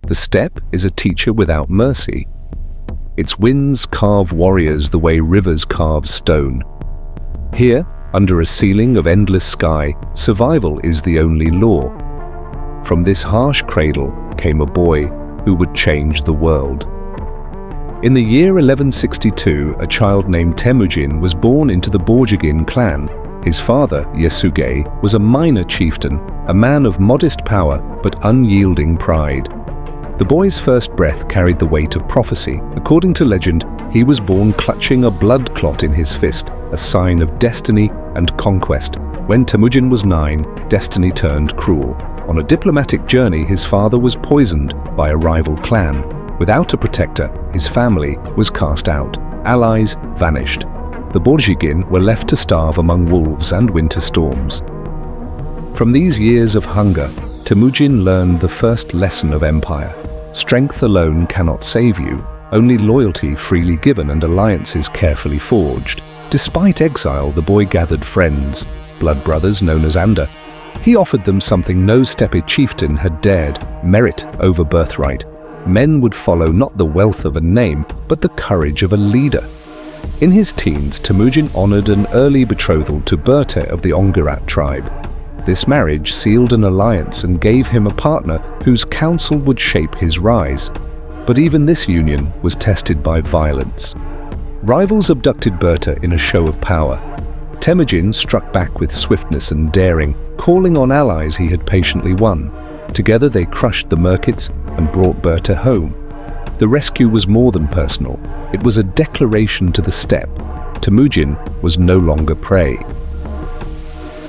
The steppe is a teacher without mercy. Its winds carve warriors the way rivers carve stone. Here, under a ceiling of endless sky, survival is the only law. From this harsh cradle came a boy who would change the world. In the year 1162, a child named Temujin was born into the Borjigin clan. His father, Yasuge, was a minor chieftain, a man of modest power but unyielding pride. The boy's first breath carried the weight of prophecy. According to legend, he was born clutching a blood clot in his fist, a sign of destiny and conquest. When Temujin was 9, destiny turned cruel. On a diplomatic journey, his father was poisoned by a rival clan. Without a protector, his family was cast out. Allies vanished. The Borjigin were left to starve among wolves and winter storms. From these years of hunger, Temujin learned the first lesson of empire. Strength alone cannot save you, only loyalty freely given and alliances carefully forged. Despite exile, the boy gathered friends, blood brothers known as Anda. He offered them something no steppe chieftain had dared: merit over birthright. Men would follow not the wealth of a name, but the courage of a leader. In his teens, Temujin honored an early betrothal to Berte of the Ongerat tribe. This marriage sealed an alliance and gave him a partner whose counsel would shape his rise. But even this union was tested by violence. Rivals abducted Berta in a show of power. Temujin struck back with swiftness and daring, calling on allies he had patiently won. Together they crushed the Merkits and brought Berta home. The rescue was more than personal. It was a declaration to the steppe. Temujin was no longer prey.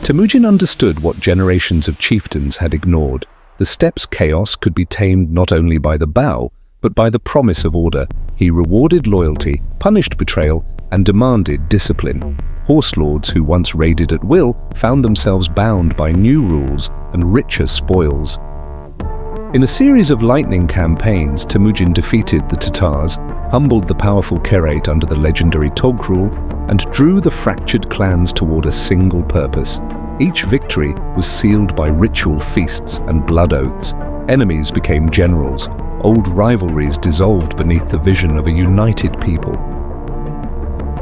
Temujin understood what generations of chieftains had ignored. The steppe's chaos could be tamed not only by the bow, but by the promise of order. He rewarded loyalty, punished betrayal, and demanded discipline. Horse lords who once raided at will found themselves bound by new rules and richer spoils. In a series of lightning campaigns, Temujin defeated the Tatars, humbled the powerful Kerate under the legendary Togrul, and drew the fractured clans toward a single purpose. Each victory was sealed by ritual feasts and blood oaths. Enemies became generals. Old rivalries dissolved beneath the vision of a united people.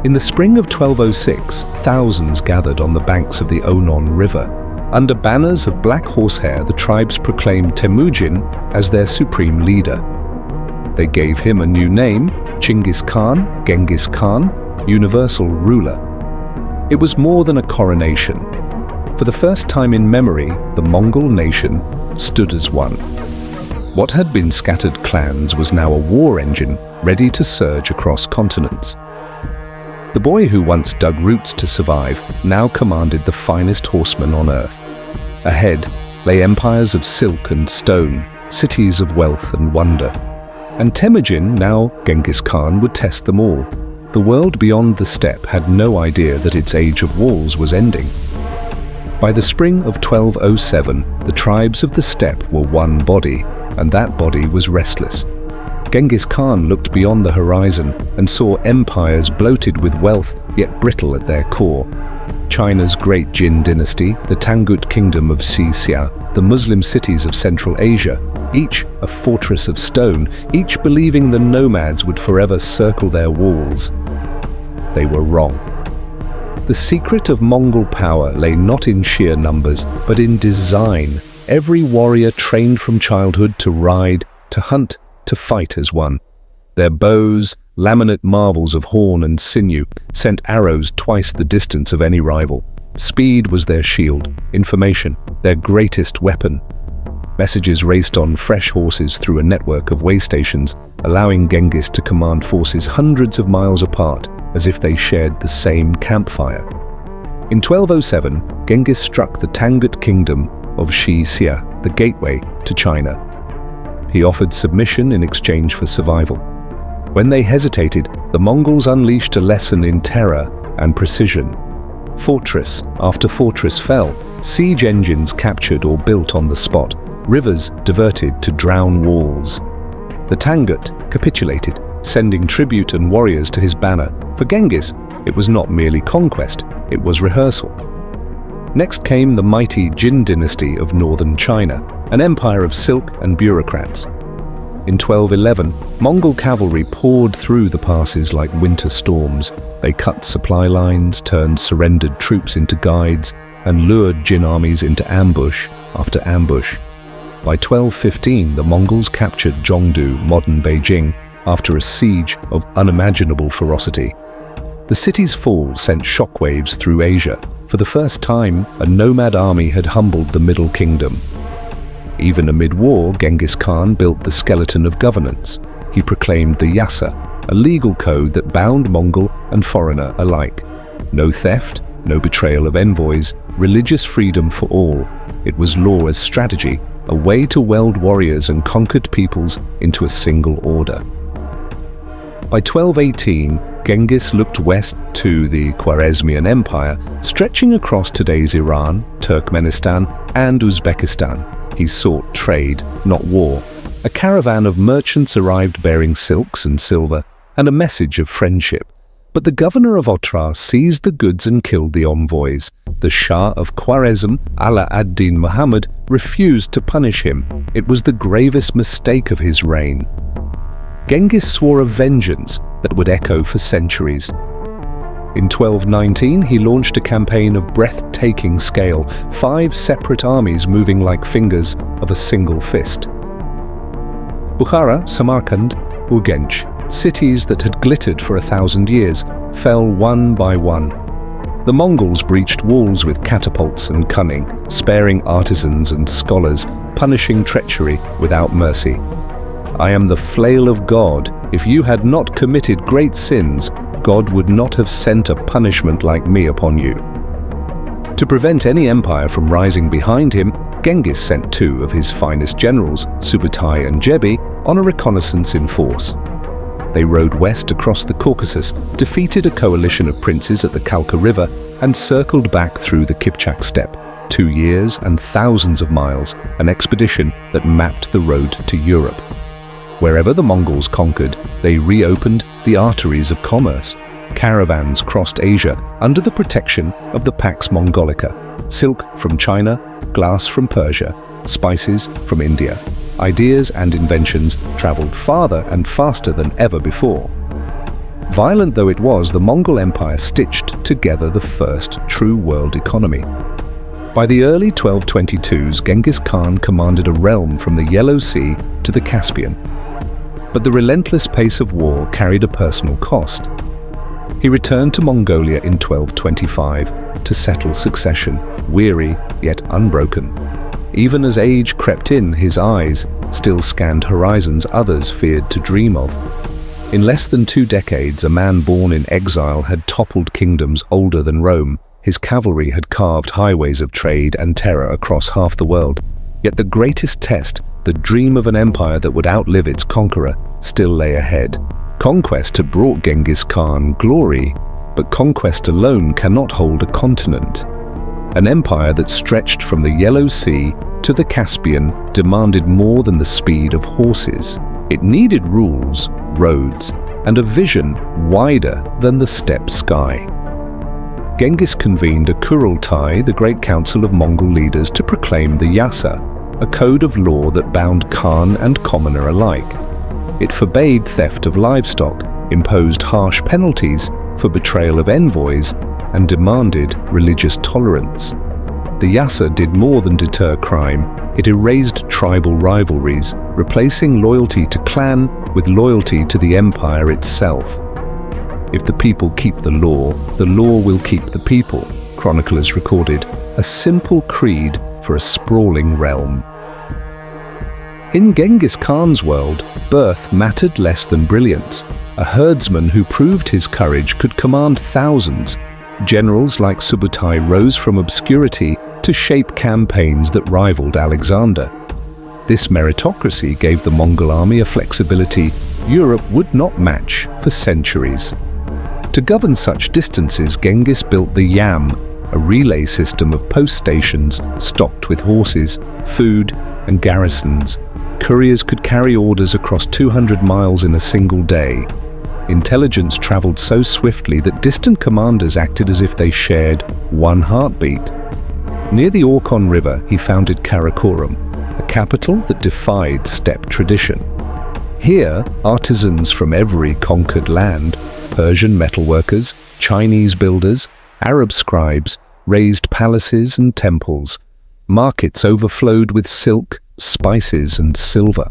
In the spring of 1206, thousands gathered on the banks of the Onon River. Under banners of black horsehair, the tribes proclaimed Temujin as their supreme leader. They gave him a new name, Genghis Khan, universal ruler. It was more than a coronation. For the first time in memory, the Mongol nation stood as one. What had been scattered clans was now a war engine ready to surge across continents. The boy who once dug roots to survive now commanded the finest horsemen on earth. Ahead lay empires of silk and stone, cities of wealth and wonder. And Temujin, now Genghis Khan, would test them all. The world beyond the steppe had no idea that its age of walls was ending. By the spring of 1207, the tribes of the steppe were one body, and that body was restless. Genghis Khan looked beyond the horizon and saw empires bloated with wealth yet brittle at their core. China's great Jin dynasty, the Tangut kingdom of Xia, the Muslim cities of Central Asia, each a fortress of stone, each believing the nomads would forever circle their walls. They were wrong. The secret of Mongol power lay not in sheer numbers, but in design. Every warrior trained from childhood to ride, to hunt, to fight as one. Their bows, laminate marvels of horn and sinew, sent arrows twice the distance of any rival. Speed was their shield, information, their greatest weapon. Messages raced on fresh horses through a network of way stations, allowing Genghis to command forces hundreds of miles apart, as if they shared the same campfire. In 1207, Genghis struck the Tangut kingdom of Xia, the gateway to China. He offered submission in exchange for survival. When they hesitated, the Mongols unleashed a lesson in terror and precision. Fortress after fortress fell, siege engines captured or built on the spot, rivers diverted to drown walls. The Tangut capitulated, sending tribute and warriors to his banner. For Genghis, it was not merely conquest, it was rehearsal. Next came the mighty Jin dynasty of northern China, an empire of silk and bureaucrats. In 1211, Mongol cavalry poured through the passes like winter storms. They cut supply lines, turned surrendered troops into guides, and lured Jin armies into ambush after ambush. By 1215, the Mongols captured Zhongdu, modern Beijing, after a siege of unimaginable ferocity. The city's fall sent shockwaves through Asia. For the first time, a nomad army had humbled the Middle Kingdom. Even amid war, Genghis Khan built the skeleton of governance. He proclaimed the Yasa, a legal code that bound Mongol and foreigner alike. No theft, no betrayal of envoys, religious freedom for all. It was law as strategy, a way to weld warriors and conquered peoples into a single order. By 1218, Genghis looked west to the Khwarezmian Empire, stretching across today's Iran, Turkmenistan, and Uzbekistan. He sought trade, not war. A caravan of merchants arrived bearing silks and silver, and a message of friendship. But the governor of Otrar seized the goods and killed the envoys. The Shah of Khwarezm, Ala ad-Din Muhammad, refused to punish him. It was the gravest mistake of his reign. Genghis swore a vengeance that would echo for centuries. In 1219, he launched a campaign of breathtaking scale, 5 separate armies moving like fingers of a single fist. Bukhara, Samarkand, Urgench, cities that had glittered for 1,000 years, fell one by one. The Mongols breached walls with catapults and cunning, sparing artisans and scholars, punishing treachery without mercy. I am the flail of God. If you had not committed great sins, God would not have sent a punishment like me upon you. To prevent any empire from rising behind him, Genghis sent 2 of his finest generals, Subutai and Jebi, on a reconnaissance in force. They rode west across the Caucasus, defeated a coalition of princes at the Kalka River, and circled back through the Kipchak steppe. 2 years and thousands of miles, an expedition that mapped the road to Europe. Wherever the Mongols conquered, they reopened the arteries of commerce. Caravans crossed Asia under the protection of the Pax Mongolica. Silk from China, glass from Persia, spices from India. Ideas and inventions traveled farther and faster than ever before. Violent though it was, the Mongol Empire stitched together the first true world economy. By the early 1222s, Genghis Khan commanded a realm from the Yellow Sea to the Caspian. But the relentless pace of war carried a personal cost. He returned to Mongolia in 1225 to settle succession, weary yet unbroken. Even as age crept in, his eyes still scanned horizons others feared to dream of. In less than 2 decades, a man born in exile had toppled kingdoms older than Rome. His cavalry had carved highways of trade and terror across half the world. Yet the greatest test, the dream of an empire that would outlive its conqueror, still lay ahead. Conquest had brought Genghis Khan glory, but conquest alone cannot hold a continent. An empire that stretched from the Yellow Sea to the Caspian demanded more than the speed of horses. It needed rules, roads, and a vision wider than the steppe sky. Genghis convened a Kurultai, the great council of Mongol leaders, to proclaim the Yasa, a code of law that bound Khan and commoner alike. It forbade theft of livestock, imposed harsh penalties for betrayal of envoys, and demanded religious tolerance. The Yasa did more than deter crime. It erased tribal rivalries, replacing loyalty to clan with loyalty to the empire itself. If the people keep the law will keep the people, chroniclers recorded, a simple creed for a sprawling realm. In Genghis Khan's world, birth mattered less than brilliance. A herdsman who proved his courage could command thousands. Generals like Subutai rose from obscurity to shape campaigns that rivaled Alexander. This meritocracy gave the Mongol army a flexibility Europe would not match for centuries. To govern such distances, Genghis built the Yam, a relay system of post stations stocked with horses, food, and garrisons. Couriers could carry orders across 200 miles in a single day. Intelligence traveled so swiftly that distant commanders acted as if they shared one heartbeat. Near the Orkhon River, he founded Karakorum, a capital that defied steppe tradition. Here, artisans from every conquered land, Persian metalworkers, Chinese builders, Arab scribes, raised palaces and temples. Markets overflowed with silk, spices, and silver.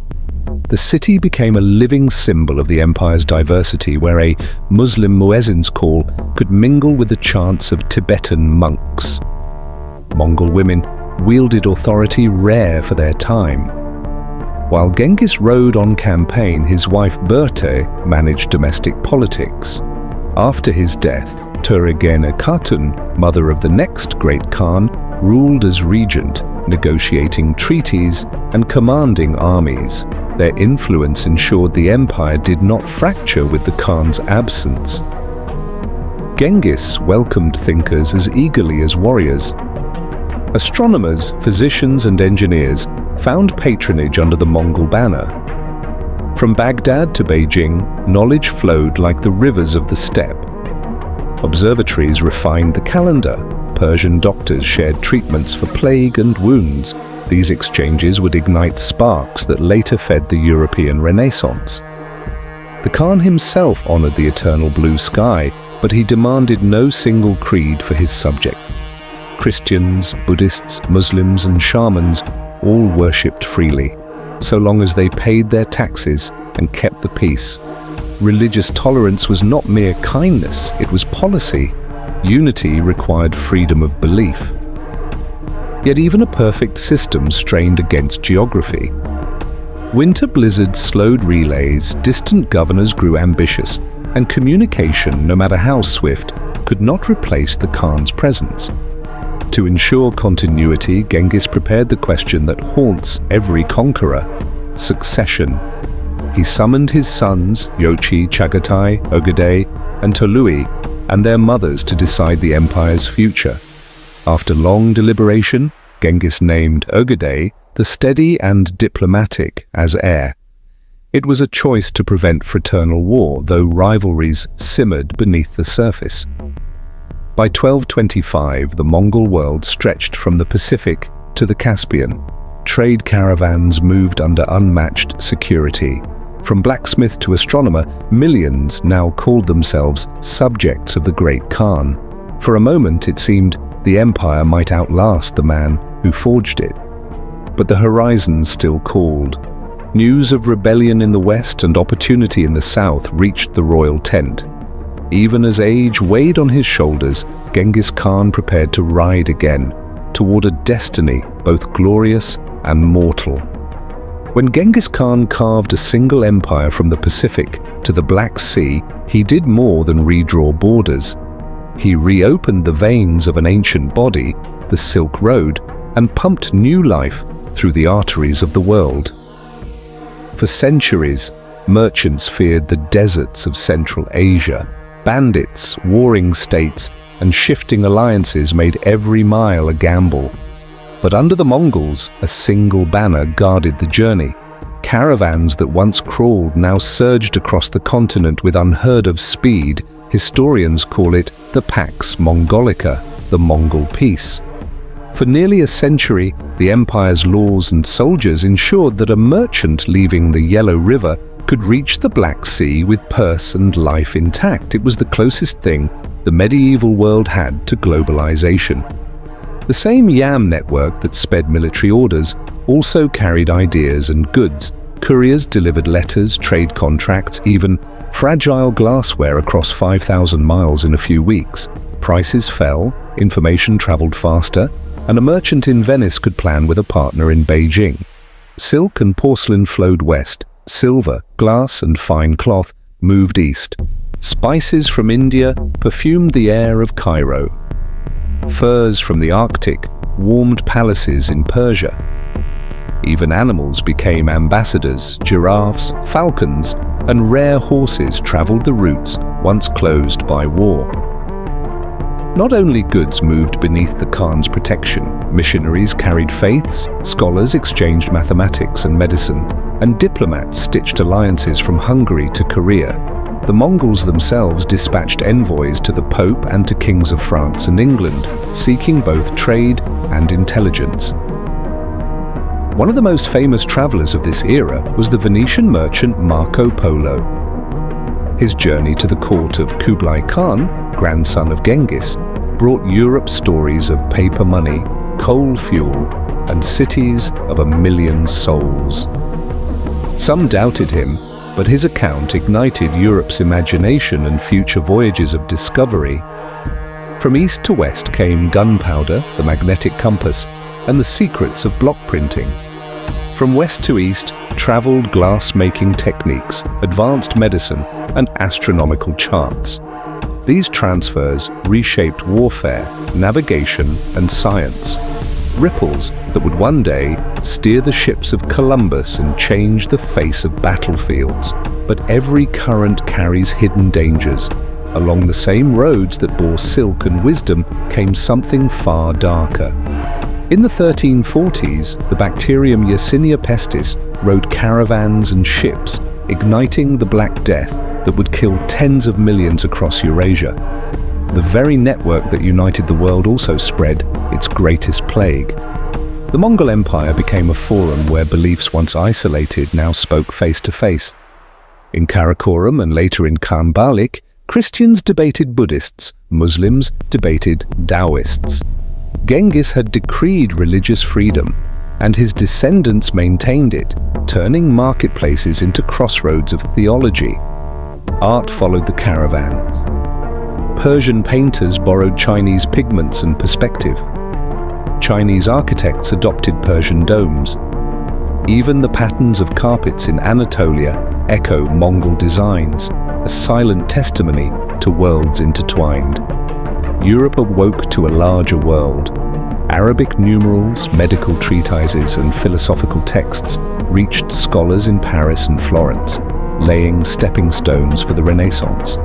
The city became a living symbol of the empire's diversity, where a Muslim muezzin's call could mingle with the chants of Tibetan monks. Mongol women wielded authority rare for their time. While Genghis rode on campaign, his wife Berte managed domestic politics. After his death, Turigene Khatun, mother of the next great Khan, ruled as regent, negotiating treaties and commanding armies. Their influence ensured the empire did not fracture with the Khan's absence. Genghis welcomed thinkers as eagerly as warriors. Astronomers, physicians, and engineers found patronage under the Mongol banner. From Baghdad to Beijing, knowledge flowed like the rivers of the steppe. Observatories refined the calendar. Persian doctors shared treatments for plague and wounds. These exchanges would ignite sparks that later fed the European Renaissance. The Khan himself honored the eternal blue sky, but he demanded no single creed for his subject. Christians, Buddhists, Muslims, and shamans all worshipped freely, so long as they paid their taxes and kept the peace. Religious tolerance was not mere kindness, it was policy. Unity required freedom of belief. Yet even a perfect system strained against geography. Winter blizzards slowed relays, distant governors grew ambitious, and communication, no matter how swift, could not replace the Khan's presence. To ensure continuity, Genghis prepared the question that haunts every conqueror: succession. He summoned his sons, Yochi, Chagatai, Ögedei, and Tolui, and their mothers to decide the empire's future. After long deliberation, Genghis named Ögedei, the steady and diplomatic, as heir. It was a choice to prevent fraternal war, though rivalries simmered beneath the surface. By 1225, the Mongol world stretched from the Pacific to the Caspian. Trade caravans moved under unmatched security. From blacksmith to astronomer, millions now called themselves subjects of the great Khan. For a moment, it seemed the empire might outlast the man who forged it. But the horizon still called. News of rebellion in the west and opportunity in the south reached the royal tent. Even as age weighed on his shoulders, Genghis Khan prepared to ride again, toward a destiny both glorious and mortal. When Genghis Khan carved a single empire from the Pacific to the Black Sea, he did more than redraw borders. He reopened the veins of an ancient body, the Silk Road, and pumped new life through the arteries of the world. For centuries, merchants feared the deserts of Central Asia. Bandits, warring states, and shifting alliances made every mile a gamble. But under the Mongols, a single banner guarded the journey. Caravans that once crawled now surged across the continent with unheard-of speed. Historians call it the Pax Mongolica, the Mongol peace. For nearly a century, the empire's laws and soldiers ensured that a merchant leaving the Yellow River could reach the Black Sea with purse and life intact. It was the closest thing the medieval world had to globalization. The same YAM network that sped military orders also carried ideas and goods. Couriers delivered letters, trade contracts, even fragile glassware across 5,000 miles in a few weeks. Prices fell, information traveled faster, and a merchant in Venice could plan with a partner in Beijing. Silk and porcelain flowed west. Silver, glass, and fine cloth moved east. Spices from India perfumed the air of Cairo. Furs from the Arctic warmed palaces in Persia. Even animals became ambassadors. Giraffes, falcons, and rare horses traveled the routes once closed by war. Not only goods moved beneath the Khan's protection, missionaries carried faiths, scholars exchanged mathematics and medicine, and diplomats stitched alliances from Hungary to Korea. The Mongols themselves dispatched envoys to the Pope and to kings of France and England, seeking both trade and intelligence. One of the most famous travelers of this era was the Venetian merchant Marco Polo. His journey to the court of Kublai Khan, grandson of Genghis, brought Europe stories of paper money, coal fuel, and cities of 1,000,000 souls. Some doubted him, but his account ignited Europe's imagination and future voyages of discovery. From east to west came gunpowder, the magnetic compass, and the secrets of block printing. From west to east traveled glass-making techniques, advanced medicine, and astronomical charts. These transfers reshaped warfare, navigation, and science. Ripples that would one day steer the ships of Columbus and change the face of battlefields. But every current carries hidden dangers. Along the same roads that bore silk and wisdom came something far darker. In the 1340s, the bacterium Yersinia pestis rode caravans and ships, igniting the Black Death that would kill tens of millions across Eurasia. The very network that united the world also spread its greatest plague. The Mongol Empire became a forum where beliefs once isolated now spoke face to face. In Karakoram and later in Khan Balik, Christians debated Buddhists, Muslims debated Taoists. Genghis had decreed religious freedom, and his descendants maintained it, turning marketplaces into crossroads of theology. Art followed the caravans. Persian painters borrowed Chinese pigments and perspective. Chinese architects adopted Persian domes. Even the patterns of carpets in Anatolia echo Mongol designs, a silent testimony to worlds intertwined. Europe awoke to a larger world. Arabic numerals, medical treatises, and philosophical texts reached scholars in Paris and Florence, laying stepping stones for the Renaissance.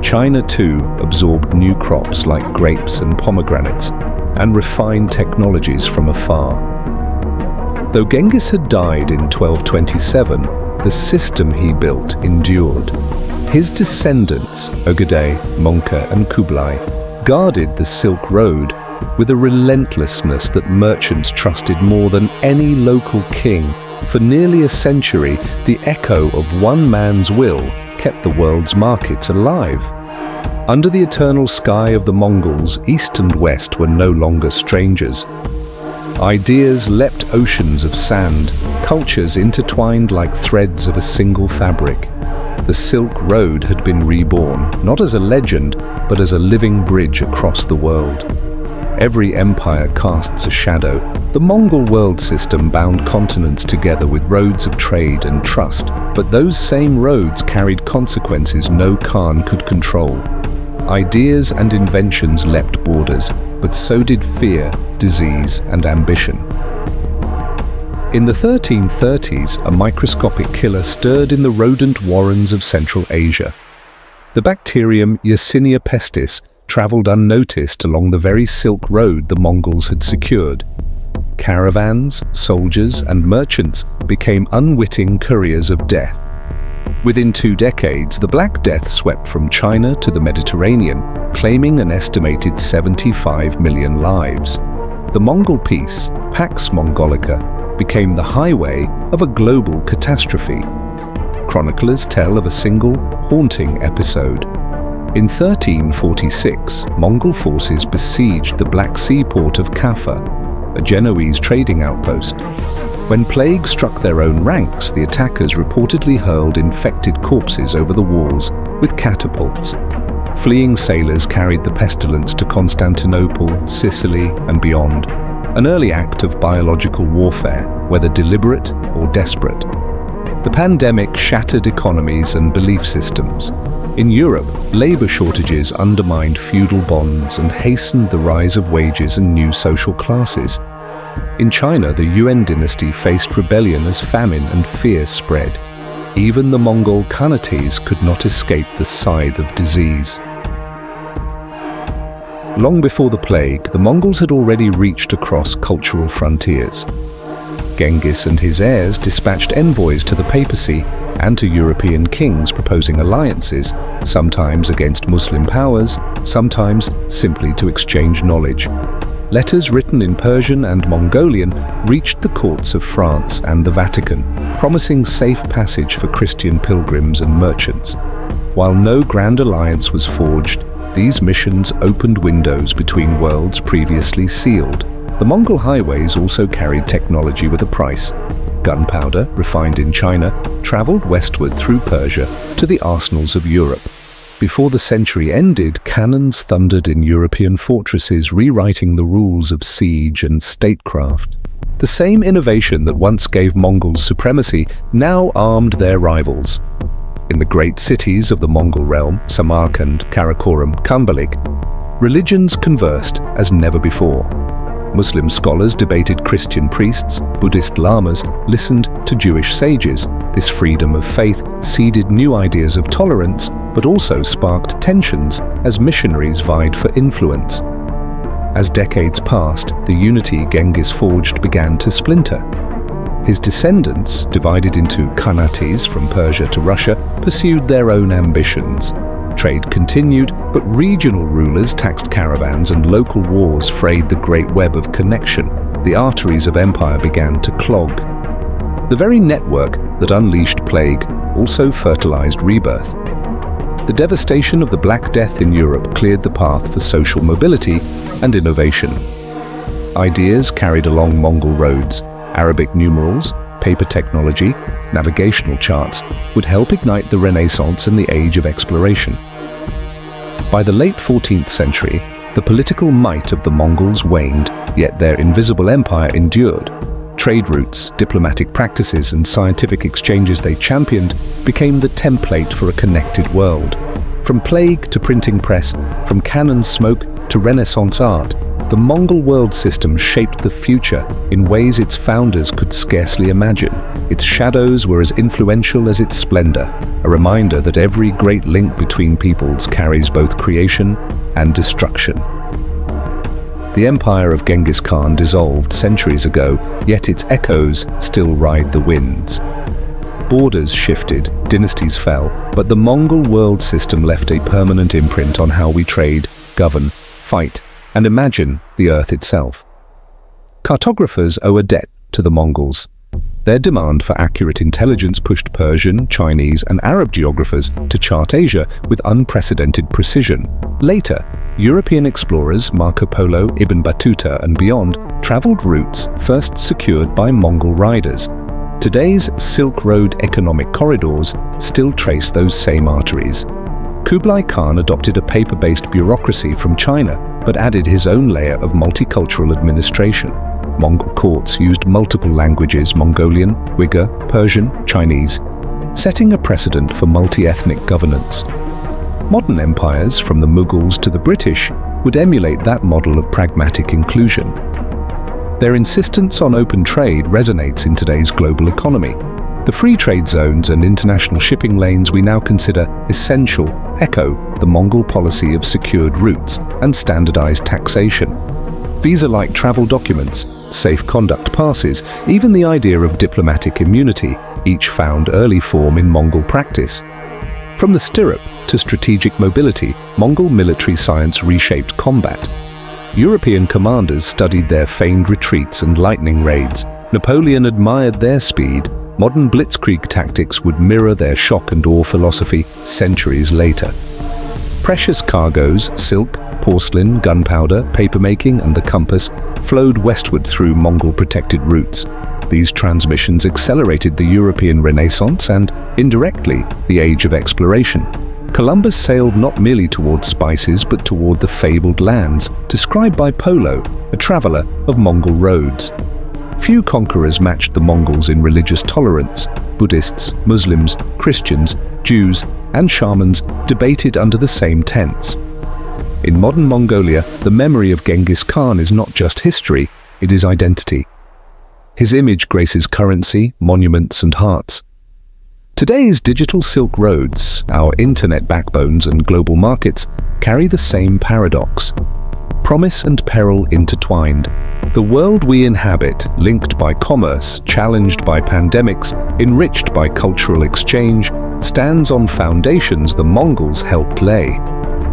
China too absorbed new crops like grapes and pomegranates and refined technologies from afar. Though Genghis had died in 1227, the system he built endured. His descendants, Ögedei, Monka, and Kublai, guarded the Silk Road with a relentlessness that merchants trusted more than any local king. For nearly a century, the echo of one man's will kept the world's markets alive. Under the eternal sky of the Mongols, east and west were no longer strangers. Ideas leapt oceans of sand, cultures intertwined like threads of a single fabric. The Silk Road had been reborn, not as a legend, but as a living bridge across the world. Every empire casts a shadow. The Mongol world system bound continents together with roads of trade and trust, but those same roads carried consequences no Khan could control. Ideas and inventions leapt borders, but so did fear, disease, and ambition. In the 1330s, a microscopic killer stirred in the rodent warrens of Central Asia. The bacterium Yersinia pestis traveled unnoticed along the very Silk Road the Mongols had secured. Caravans, soldiers, and merchants became unwitting couriers of death. Within 2 decades, the Black Death swept from China to the Mediterranean, claiming an estimated 75 million lives. The Mongol Peace, Pax Mongolica, became the highway of a global catastrophe. Chroniclers tell of a single, haunting episode. In 1346, Mongol forces besieged the Black Sea port of Kaffa, a Genoese trading outpost. When plague struck their own ranks, the attackers reportedly hurled infected corpses over the walls with catapults. Fleeing sailors carried the pestilence to Constantinople, Sicily, and beyond, an early act of biological warfare, whether deliberate or desperate. The pandemic shattered economies and belief systems. In Europe, labor shortages undermined feudal bonds and hastened the rise of wages and new social classes. In China, the Yuan dynasty faced rebellion as famine and fear spread. Even the Mongol Khanates could not escape the scythe of disease. Long before the plague, the Mongols had already reached across cultural frontiers. Genghis and his heirs dispatched envoys to the papacy and to European kings proposing alliances, sometimes against Muslim powers, sometimes simply to exchange knowledge. letters written in Persian and Mongolian reached the courts of France and the Vatican, promising safe passage for Christian pilgrims and merchants. While no grand alliance was forged, these missions opened windows between worlds previously sealed. The Mongol highways also carried technology with a price. Gunpowder, refined in China, traveled westward through Persia to the arsenals of Europe. Before the century ended, cannons thundered in European fortresses, rewriting the rules of siege and statecraft. The same innovation that once gave Mongols supremacy now armed their rivals. In the great cities of the Mongol realm, Samarkand, Karakoram, Kambalik, religions conversed as never before. Muslim scholars debated Christian priests, Buddhist lamas listened to Jewish sages. This freedom of faith seeded new ideas of tolerance, but also sparked tensions as missionaries vied for influence. As decades passed, the unity Genghis forged began to splinter. His descendants, divided into khanates from Persia to Russia, pursued their own ambitions. Trade continued, but regional rulers taxed caravans and local wars frayed the great web of connection. The arteries of empire began to clog. The very network that unleashed plague also fertilized rebirth. The devastation of the Black Death in Europe cleared the path for social mobility and innovation. Ideas carried along Mongol roads, Arabic numerals, paper technology, navigational charts would help ignite the Renaissance and the age of exploration. By the late 14th century, the political might of the Mongols waned, yet their invisible empire endured. Trade routes, diplomatic practices, and scientific exchanges they championed became the template for a connected world. From plague to printing press, from cannon smoke to Renaissance art, the Mongol world system shaped the future in ways its founders could scarcely imagine. Its shadows were as influential as its splendor, a reminder that every great link between peoples carries both creation and destruction. The empire of Genghis Khan dissolved centuries ago, yet its echoes still ride the winds. Borders shifted, dynasties fell, but the Mongol world system left a permanent imprint on how we trade, govern, fight, and imagine the earth itself. Cartographers owe a debt to the Mongols. Their demand for accurate intelligence pushed Persian, Chinese, and Arab geographers to chart Asia with unprecedented precision. Later, European explorers Marco Polo, Ibn Battuta, and beyond traveled routes first secured by Mongol riders. Today's Silk Road economic corridors still trace those same arteries. Kublai Khan adopted a paper-based bureaucracy from China, but added his own layer of multicultural administration. Mongol courts used multiple languages: Mongolian, Uyghur, Persian, Chinese, setting a precedent for multi-ethnic governance. Modern empires, from the Mughals to the British, would emulate that model of pragmatic inclusion. Their insistence on open trade resonates in today's global economy. The free trade zones and international shipping lanes we now consider essential echo the Mongol policy of secured routes and standardized taxation. Visa-like travel documents, safe conduct passes, even the idea of diplomatic immunity, each found early form in Mongol practice. From the stirrup to strategic mobility, Mongol military science reshaped combat. European commanders studied their feigned retreats and lightning raids. Napoleon admired their speed. Modern blitzkrieg tactics would mirror their shock and awe philosophy centuries later. Precious cargoes, silk, porcelain, gunpowder, papermaking, and the compass flowed westward through Mongol-protected routes. These transmissions accelerated the European Renaissance and, indirectly, the Age of Exploration. Columbus sailed not merely toward spices but toward the fabled lands, described by Polo, a traveler of Mongol roads. Few conquerors matched the Mongols in religious tolerance. Buddhists, Muslims, Christians, Jews, and shamans debated under the same tents. In modern Mongolia, the memory of Genghis Khan is not just history, it is identity. His image graces currency, monuments, and hearts. Today's digital Silk Roads, our internet backbones and global markets, carry the same paradox. Promise and peril intertwined. The world we inhabit, linked by commerce, challenged by pandemics, enriched by cultural exchange, stands on foundations the Mongols helped lay.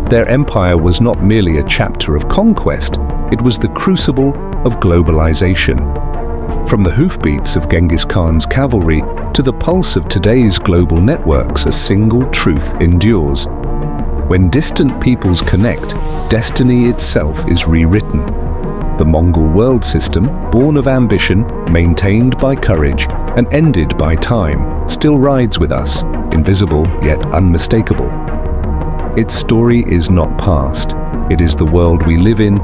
Their empire was not merely a chapter of conquest, It was the crucible of globalization. From the hoofbeats of Genghis Khan's cavalry to the pulse of today's global networks, a single truth endures. When distant peoples connect, destiny itself is rewritten. The Mongol world system, born of ambition, maintained by courage, and ended by time, still rides with us, invisible yet unmistakable. Its story is not past. It is the world we live in,